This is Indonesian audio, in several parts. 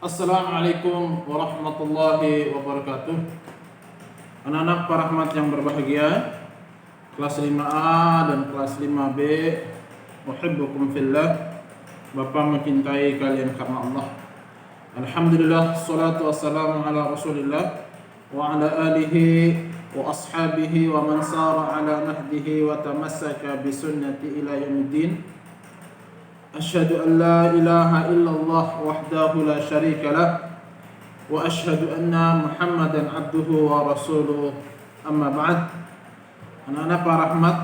Assalamualaikum warahmatullahi wabarakatuh. Anak-anak rahmat yang berbahagia, kelas 5A dan kelas 5B, uhibbukum fillah. Bapak mencintai kalian karena Allah. Alhamdulillah, salatu wassalamu ala Rasulillah wa ala alihi wa ashabihi wa man sara ala nahdihi wa tamassaka bi sunnati ila yaumiddin. Asyhadu an la ilaha illallah wahdahu la syarika lah wa asyhadu anna Muhammadan abduhu wa rasuluh. Amma ba'd. Anak-anak rahmat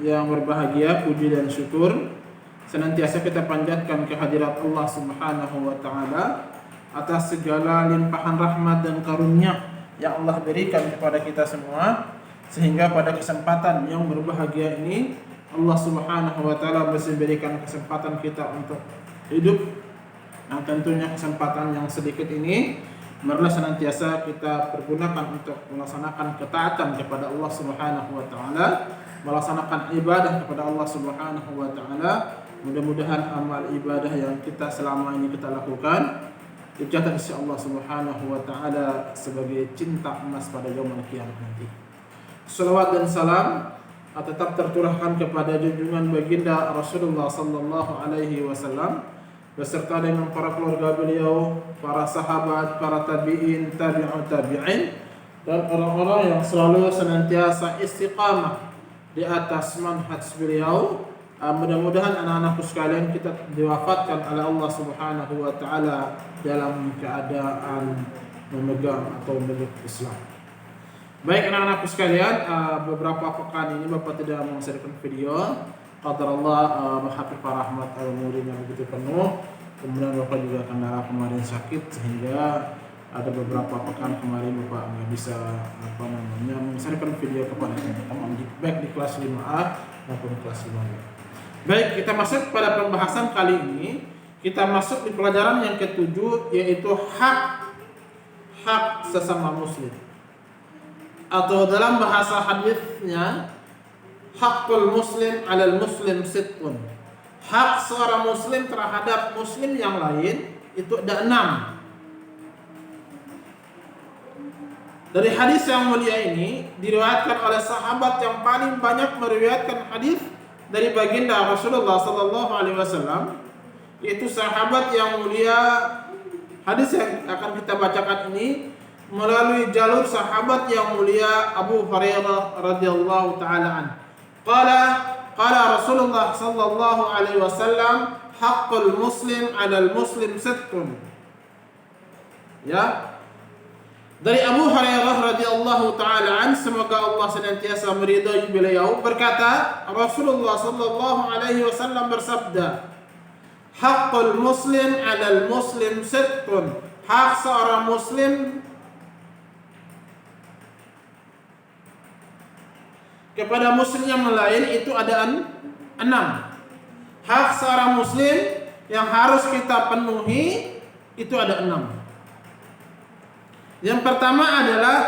yang berbahagia, puji dan syukur senantiasa kita panjatkan kehadirat Allah Subhanahu wa taala atas segala limpahan rahmat dan karunia yang Allah berikan kepada kita semua, sehingga pada kesempatan yang berbahagia ini Allah Subhanahu wa taala masih berikan kesempatan kita untuk hidup. Nah, tentunya kesempatan yang sedikit ini marilah senantiasa kita pergunakan untuk melaksanakan ketaatan kepada Allah Subhanahu wa taala, melaksanakan ibadah kepada Allah Subhanahu wa taala. Mudah-mudahan amal ibadah yang kita selama ini kita lakukan dicatat oleh Allah Subhanahu wa taala sebagai cinta emas pada yaumul qiyamah nanti. Salawat dan salam tetap tercurahkan kepada junjungan baginda Rasulullah sallallahu alaihi wasallam beserta dengan para keluarga beliau, para sahabat, para tabi'in, tabi'ut tabi'in, dan orang-orang yang selalu senantiasa istiqamah di atas manhaj beliau. Mudah-mudahan anak-anakku sekalian kita diwafatkan oleh Allah Subhanahu wa taala dalam keadaan memegang atau memeluk Islam. Baik anak-anakku sekalian, beberapa pekan ini Bapak tidak menghasilkan video. Qadarullah Mahathir Rahmat al-Murid yang begitu penuh. Kemudian Bapak juga kendala kemarin sakit, sehingga ada beberapa pekan kemarin Bapak nggak bisa menghasilkan video kepada teman-teman baik di kelas 5A maupun kelas 5B. Baik, kita masuk pada pembahasan kali ini. Kita masuk di pelajaran yang ke-7, yaitu hak sesama muslim. Atau dalam bahasa hadisnya, hakul muslim alal muslim sittun. Hak seorang muslim terhadap muslim yang lain itu ada 6. Dari hadis yang mulia ini diriwayatkan oleh sahabat yang paling banyak meriwayatkan hadis dari baginda Rasulullah sallallahu alaihi wasallam, yaitu sahabat yang mulia. Hadis yang akan kita bacakan ini melalui jalur sahabat yang mulia Abu Hurairah radhiyallahu taala an. Qala Rasulullah sallallahu alaihi wasallam, haqqul muslim 'alal muslim sittun. Ya. Dari Abu Hurairah radhiyallahu taala an, semoga Allah senantiasa meridai beliau, berkata, Rasulullah sallallahu alaihi wasallam bersabda, haqqul muslim 'alal muslim sittun. Hak seorang muslim kepada muslim yang lain itu ada 6. Hak seorang muslim yang harus kita penuhi itu ada 6. Yang pertama adalah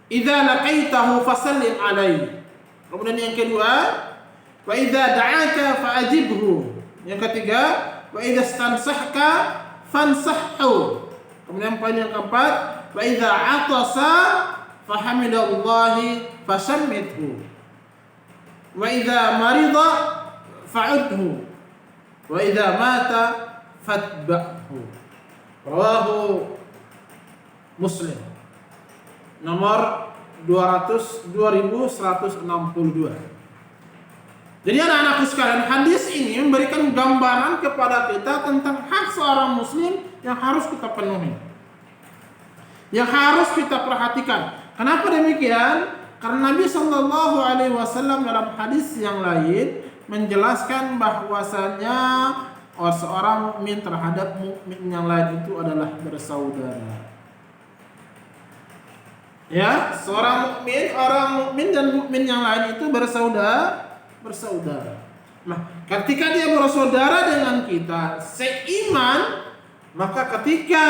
idza laqaitahu fasallim alaihi. Kemudian yang kedua, wa idza da'aka fa'ajibhu. Yang ketiga, wa idza stansahka fansahhu. Kemudian poin yang keempat, wa idza 'atasa fahamidallahi fasammithu, wa idza marida fa'udhu, wa idza mata fatba'hu. Rawahu Muslim. Nomor 2162. Jadi anak-anakku sekalian, hadis ini memberikan gambaran kepada kita tentang hak seorang muslim yang harus kita penuhi, yang harus kita perhatikan. Kenapa demikian? Karena Nabi Shallallahu Alaihi Wasallam dalam hadis yang lain menjelaskan bahwasanya seorang mukmin terhadap mukmin yang lain itu adalah bersaudara. Ya, seorang mukmin, orang mukmin dan mukmin yang lain itu bersaudara. Nah, ketika dia bersaudara dengan kita seiman, maka ketika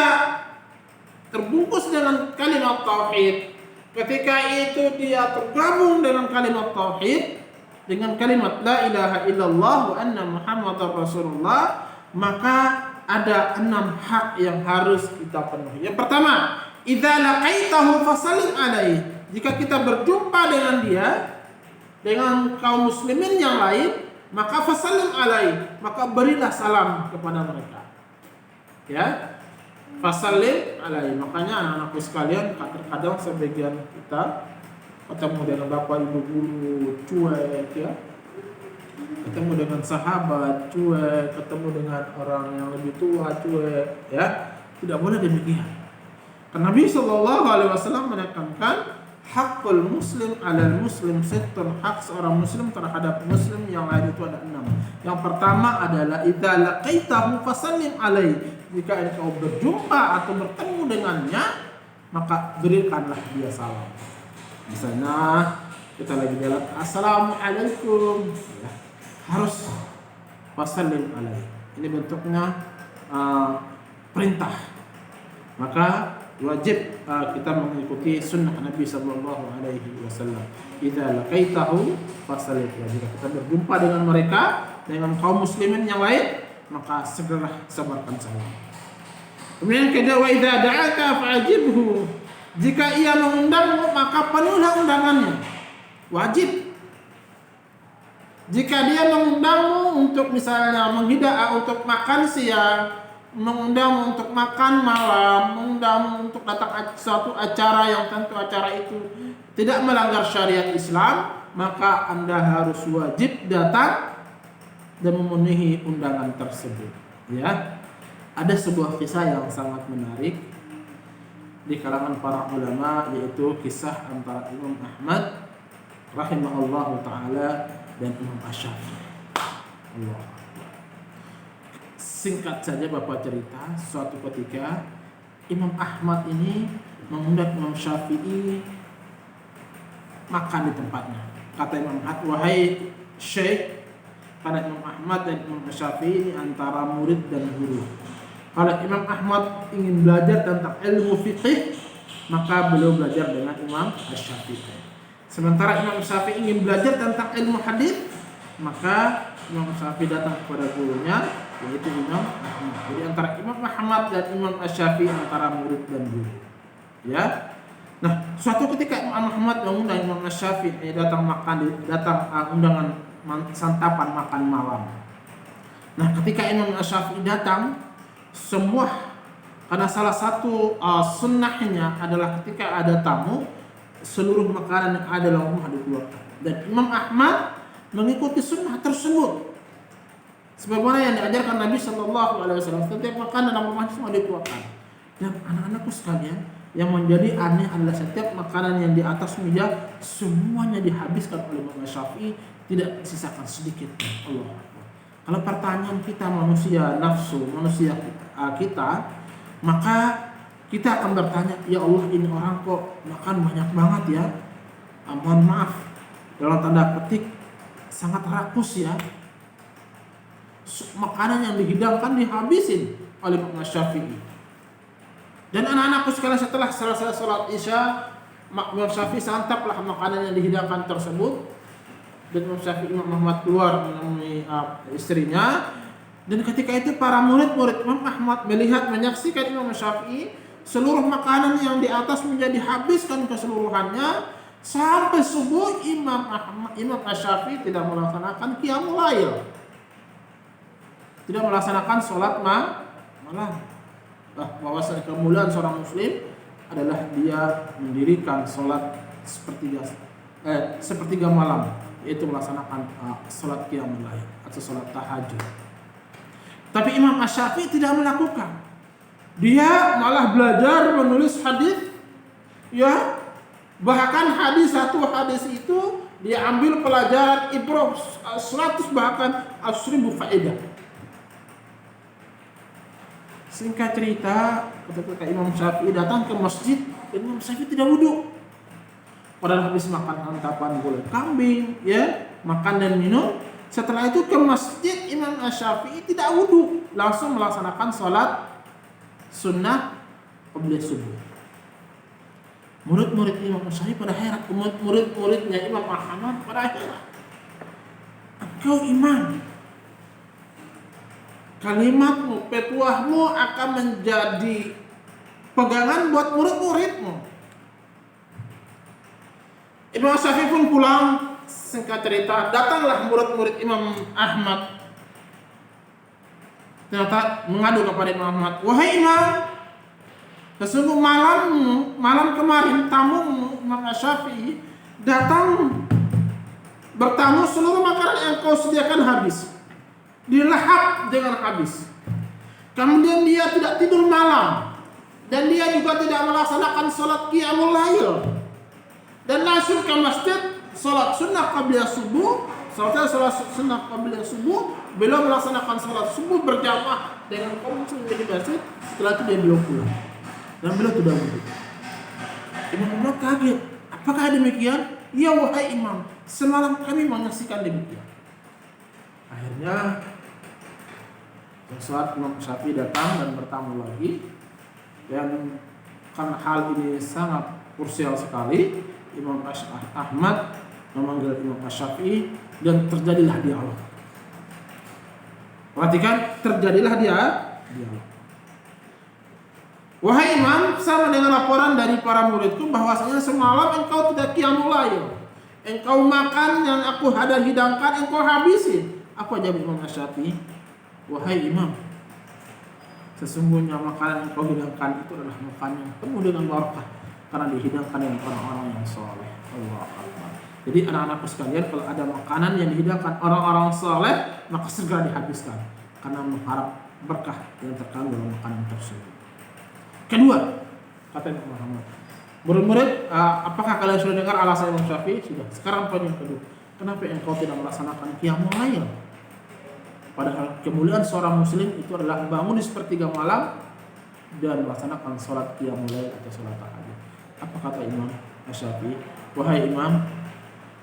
terbungkus dengan kalimat tauhid, ketika itu dia tergabung dengan kalimat tauhid, dengan kalimat la ilaha illallah wa anna muhammadar rasulullah, maka ada 6 hak yang harus kita penuhi. Yang pertama, idza laqaitahu fasallim alaihi. Jika kita berjumpa dengan dia, dengan kaum muslimin yang lain, maka fasallim alaihi, maka berilah salam kepada mereka. Ya. Fasallim alaihi. Makanya anak-anakku sekalian, terkadang sebagian kita ketemu dengan bapak ibu guru cuek ya. Ketemu dengan sahabat cuek, ketemu dengan orang yang lebih tua cuek, ya. Tidak boleh demikian. Karena Nabi sallallahu alaihi wasallam menekankan hakul muslim 'alal muslim sittun, hak seorang muslim terhadap muslim yang lain itu ada 6. Yang pertama adalah idza laqaitahu fasallim alaihi. Jika engkau berjumpa atau bertemu dengannya, maka berikanlah dia salam. Misalnya kita lagi jalan, assalamualaikum, ya, harus fasallim alaihi. Ini bentuknya perintah. Maka wajib kita mengikuti sunnah Nabi sallallahu alaihi wasallam. Idza laqaitahu fasallim. Jika kita berjumpa dengan mereka, dengan kaum muslimin yang lain, maka segera sebarkan salam. Kemudian kedua, wa idza da'aka fa'ajibhu. Jika ia mengundangmu, maka penuhilah undangannya. Wajib. Jika dia mengundangmu untuk misalnya untuk makan siang, mengundang untuk makan malam, mengundang untuk datang suatu acara yang tentu acara itu tidak melanggar syariat Islam, maka Anda harus wajib datang dan memenuhi undangan tersebut. Ya, ada sebuah kisah yang sangat menarik di kalangan para ulama, yaitu kisah antara Imam Ahmad rahimahullahu taala dan Imam Asy-Syafi'i. Allah. Singkat saja Bapak cerita, suatu ketika Imam Ahmad ini mengundang Imam Syafi'i makan di tempatnya. Kata Imam Ahmad, wahai Syekh, karena Imam Ahmad dan Imam Syafi'i ini antara murid dan guru. Kalau Imam Ahmad ingin belajar tentang ilmu fiqih, maka beliau belajar dengan Imam Syafi'i. Sementara Imam Syafi'i ingin belajar tentang ilmu hadis, maka Imam Syafi'i datang kepada gurunya, yaitu Imam Ahmad. Jadi antara Imam Ahmad dan Imam Syafi'i antara murid dan guru. Ya. Nah, suatu ketika Imam Ahmad mengundang Imam Syafi'i datang undangan santapan makan malam. Nah, ketika Imam Syafi'i datang, karena salah satu sunnahnya adalah ketika ada tamu, seluruh makanan yang ada dalam rumah dikeluarkan. Dan Imam Ahmad mengikuti sunnah tersebut. Sebagaimana yang diajarkan Nabi sallallahu alaihi wasallam, setiap makanan dalam rumah semua dikeluarkan. Dan anak-anakku sekalian, yang menjadi aneh adalah setiap makanan yang di atas meja semuanya dihabiskan oleh Imam Syafi'i, tidak sisakan sedikit. Allah. Kalau pertanyaan kita manusia nafsu, manusia kita, maka kita akan bertanya, ya Allah, ini orang kok makan banyak banget ya. Mohon maaf, dalam tanda petik sangat rakus ya. Makanan yang dihidangkan dihabisin oleh Imam Syafi'i. Dan anak-anakku sekalian, setelah selesai sholat isya, Imam Syafi'i santaplah makanan yang dihidangkan tersebut. Dan Imam Syafi'i, Imam Ahmad keluar menemui istrinya. Dan ketika itu para murid-murid Imam Ahmad melihat, menyaksikan Imam Syafi'i seluruh makanan yang di atas menjadi habiskan keseluruhannya. Sampai subuh Imam Syafi'i tidak melaksanakan qiyamul lail, tidak melaksanakan sholat malam. Bahwasanya kemuliaan seorang muslim adalah dia mendirikan sholat sepertiga malam, yaitu melaksanakan sholat qiyamul lail atau sholat tahajud. Tapi Imam Syafi'i tidak melakukan. Dia malah belajar menulis hadis, ya. Bahkan satu hadis itu dia ambil pelajaran ibrah 100 bahkan 1000 faedah. Singkat cerita, ketika Imam Syafi'i datang ke masjid, Imam Syafi'i tidak wudhu. Padahal habis makan santapan gulai kambing, ya, makan dan minum. Setelah itu ke masjid, Imam Syafi'i tidak wudhu, langsung melaksanakan sholat sunnah qabla subuh. Murid-murid Imam Syafi'i pada heran, murid-muridnya Imam Ahmad pada heran. Engkau imam, kalimatmu, petuahmu akan menjadi pegangan buat murid-muridmu. Imam Syafi'i pun pulang, singkat cerita, datanglah murid-murid Imam Ahmad. Ternyata mengadu kepada Imam Ahmad, wahai Imam, sesungguh malam kemarin tamumu Imam Syafi'i datang bertamu, seluruh makanan yang kau sediakan habis, dilahap dengan habis. Kemudian dia tidak tidur malam, dan dia juga tidak melaksanakan sholat qiyamul lail, dan langsung ke masjid sholat sunnah qabliyah subuh. Sholat sunnah qabliyah subuh, beliau melaksanakan sholat subuh berjamaah dengan kaum muslimin di masjid. Setelah itu dia pulang dan beliau tidak wudhu. Imam Ahmad kaget, apakah demikian? Ya wahai Imam, semalam kami menyaksikan demikian. Akhirnya saat Imam Syafi'i datang dan bertamu lagi, dan karena hal ini sangat krusial sekali, Imam Ahmad memanggil Imam Syafi'i dan terjadilah dialog. Perhatikan, terjadilah dialog. Wahai Imam, sama dengan laporan dari para muridku bahwasanya semalam engkau tidak qiyamul lail. Engkau makan yang aku hidangkan, engkau habisin. Apa jawab Imam Syafi'i? Wahai Imam, sesungguhnya makanan yang kau hidangkan itu adalah makanan yang penuh dengan barakah, karena dihidangkan dengan orang-orang yang saleh. Allahu Akbar. Jadi anak-anakku sekalian, kalau ada makanan yang dihidangkan orang-orang saleh, maka segera dihabiskan, karena mengharap berkah yang terkandung dalam makanan tersebut. Kedua, kata Imam Muhammad, murid-murid, apakah kalian sudah dengar alasan Imam Syafi'i? Sudah. Sekarang poin yang kedua, kenapa engkau tidak melaksanakan qiyamul lail? Padahal kemuliaan seorang muslim itu adalah bangun di sepertiga malam dan melaksanakan sholat qiyamul lail atau sholat tahajud. Apa kata Imam Syafi'i? Wahai Imam,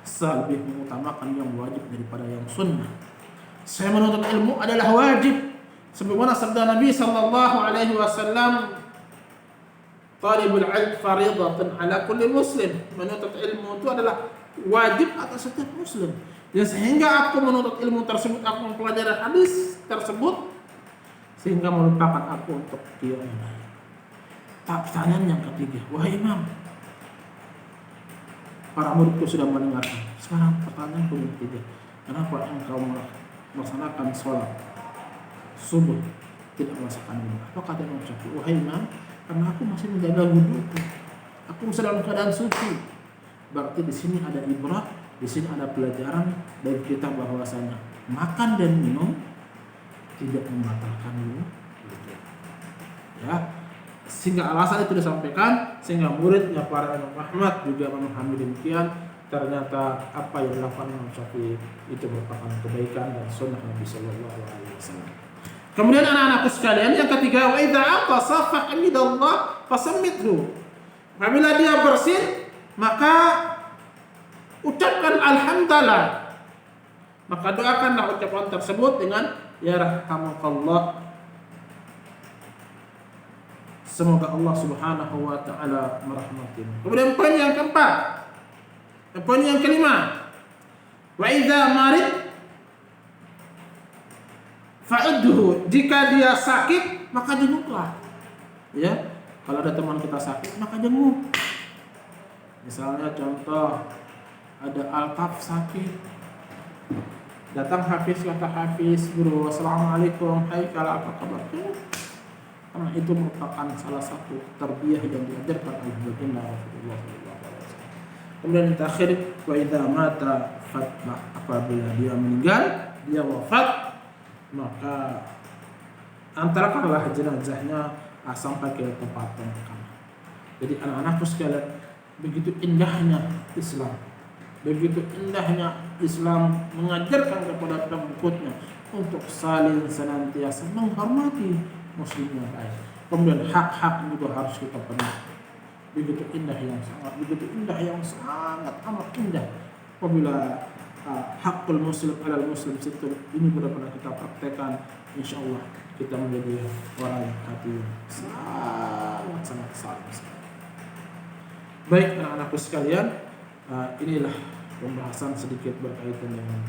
saya lebih mengutamakan yang wajib daripada yang sunnah. Saya menuntut ilmu adalah wajib, sebagaimana sabda Nabi sallallahu alaihi wasallam, talibul ilm fariidatun ala kulli muslim. Menuntut ilmu itu adalah wajib atas setiap muslim. Dan sehingga aku menuntut ilmu tersebut, aku mempelajari hadis tersebut, sehingga melupakan aku untuk qiyamul lail. Pertanyaan yang ketiga, wahai Imam, para muridku sudah mendengarkan. Sekarang pertanyaan yang ketiga, kenapa engkau melaksanakan sholat subuh tidak melaksanakan wudhu? Apa kata Imam Syafi'i? Wahai Imam, karena aku masih menjaga wudhuku, aku masih dalam keadaan suci. Berarti di sini ada ibrah, di sini ada pelajaran dari kita bahwasanya makan dan minum tidak membatalkan wudhu. Ya, sehingga alasan itu disampaikan, sehingga muridnya para Imam Ahmad juga memahami demikian. Ternyata apa yang dilakukan Imam Syafi'i itu merupakan kebaikan dan sunnah Nabi Sallallahu Alaihi Wasallam. Kemudian anak-anakku sekalian, yang ketiga, wa idza atasa fahmidallah fasammithu. Apabila dia bersin, maka ucapkan alhamdulillah, maka doakanlah ucapan tersebut dengan ya rahmakallah, semoga Allah Subhanahu wa taala merahmatimu. Kemudian poin yang keempat, poin yang kelima, wa idza marid fa'udhu, jika dia sakit maka jenguklah. Ya, kalau ada teman kita sakit maka jenguk. Misalnya contoh, ada Alkaf sakit, datang Hafiz, kata Hafiz, guru, assalamualaikum, hai kala, apa kabar? Karena itu merupakan salah satu tarbiyah yang diajarkan oleh baginda Rasulullah SAW. Kemudian yang terakhir, wa idza mata fatbah, apabila dia meninggal, dia wafat, maka antarkanlah jenazahnya sampai ke tempat pemakaman. Jadi anak-anakku sekalian, begitu indahnya Islam, begitu indahnya Islam mengajarkan kepada pengikutnya untuk saling senantiasa menghormati muslim yang lain. Kemudian hak-hak juga harus kita penuhi. Begitu indah yang sangat amat indah. Apabila hakul muslim alal muslim situ ini benar-benar kita praktekkan, insyaallah kita menjadi orang yang hati sangat saling. Baik anak-anakku sekalian, inilah pembahasan sedikit berkaitan dengan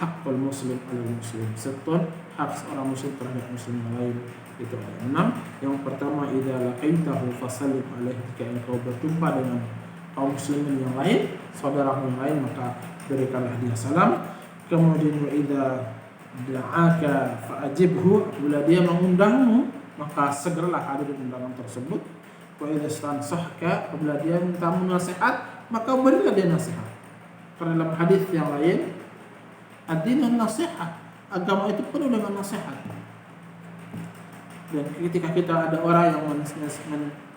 haqqul muslim 'alal muslim, setun hak seorang muslim terhadap muslim yang lain. Itu ada 6. Yang pertama, idza laqaitahu fasallim alaihi, jika engkau berjumpa dengan kaum muslimin yang lain, saudara yang lain, maka berikanlah dia salam. Kemudian wa idza da'aka fa'ajibhu, apabila dia mengundangmu maka segeralah hadir di undangan tersebut. Wa idza stansahka, apabila dia mintamu nasihat maka berilah dia nasihat. Karena dalam hadis yang lain, ad-dinu nasihat, agama itu penuh dengan nasihat. Dan ketika kita ada orang yang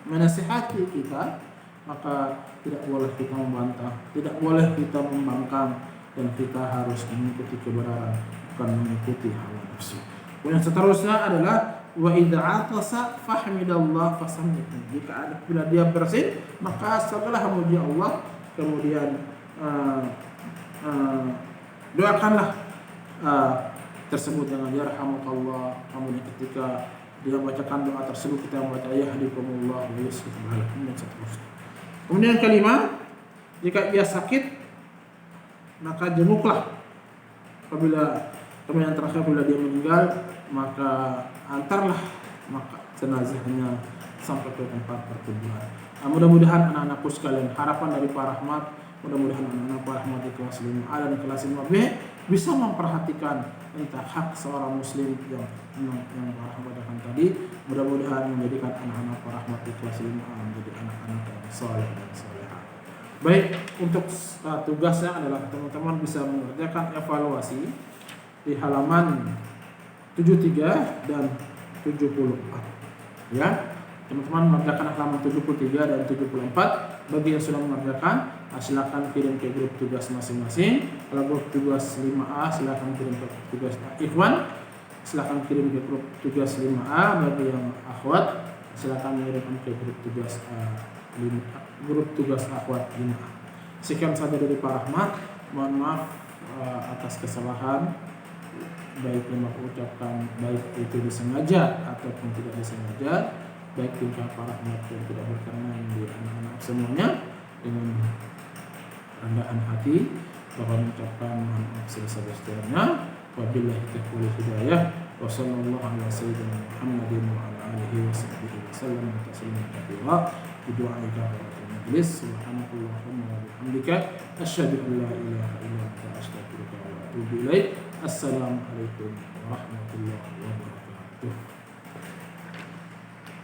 menasihati kita, maka tidak boleh kita membantah, tidak boleh kita membangkang, dan kita harus mengikuti kebenaran, bukan mengikuti hawa nafsu. Yang seterusnya adalah wa idza atasa fahmidallah fasammihu, jika bila dia bersin maka setelah memuji Allah, kemudian doakanlah tersebut dengan yarhamukallah. Kemudian ketika dia bacakan doa tersebut, kita membaca yahdikumullah wa yuslih balakum dan seterusnya. Kemudian yang kelima, jika ia sakit maka jenguklah. Kemudian yang terakhir, bila dia meninggal maka antarlah maka jenazahnya sampai ke tempat perkuburan. Mudah-mudahan anak-anakku sekalian, harapan dari Pak Rahmat, mudah-mudahan anak-anak Pak Rahmat di kelas 5A dan kelas 5B bisa memperhatikan tentang hak seorang muslim yang Pak Rahmat katakan tadi. Mudah-mudahan menjadikan anak-anak Pak Rahmat di kelas 5A menjadi anak-anak yang saleh dan salehah. Baik, untuk tugasnya adalah teman-teman bisa mengerjakan evaluasi di halaman 73 dan 74. Ya, teman-teman mengerjakan halaman 73 dan 74. Bagi yang sudah mengerjakan, silakan kirim ke grup tugas masing-masing. Kalau grup tugas 5A, silakan kirim ke tugas Ikhwan. Silakan kirim ke grup tugas 5A. Bagi yang akhwat, silakan mengirimkan ke grup tugas akhwat 5A. Sekian saja dari Pak Rahmat. Mohon maaf atas kesalahan, baik yang aku ucapkan, baik itu disengaja ataupun tidak disengaja, baik tingkah Pak Rahmat yang tidak berkenan di anak-anak semuanya. Dengan rendahan hati bahwa mengucapkan mohon maaf sebesar-besarnya. Wabillahi taufiq wal hidayah. Wa sallallahu ala sayyidina Muhammadin wa ala alihi wa sahbihi wa sallam tasliman katsira. Bidu'aika wa majlis. Subhanakallahumma wa bihamdika asyhadu an la ilaha illa anta astaghfiruka wa atubu ilaik. Assalamualaikum warahmatullahi wabarakatuh.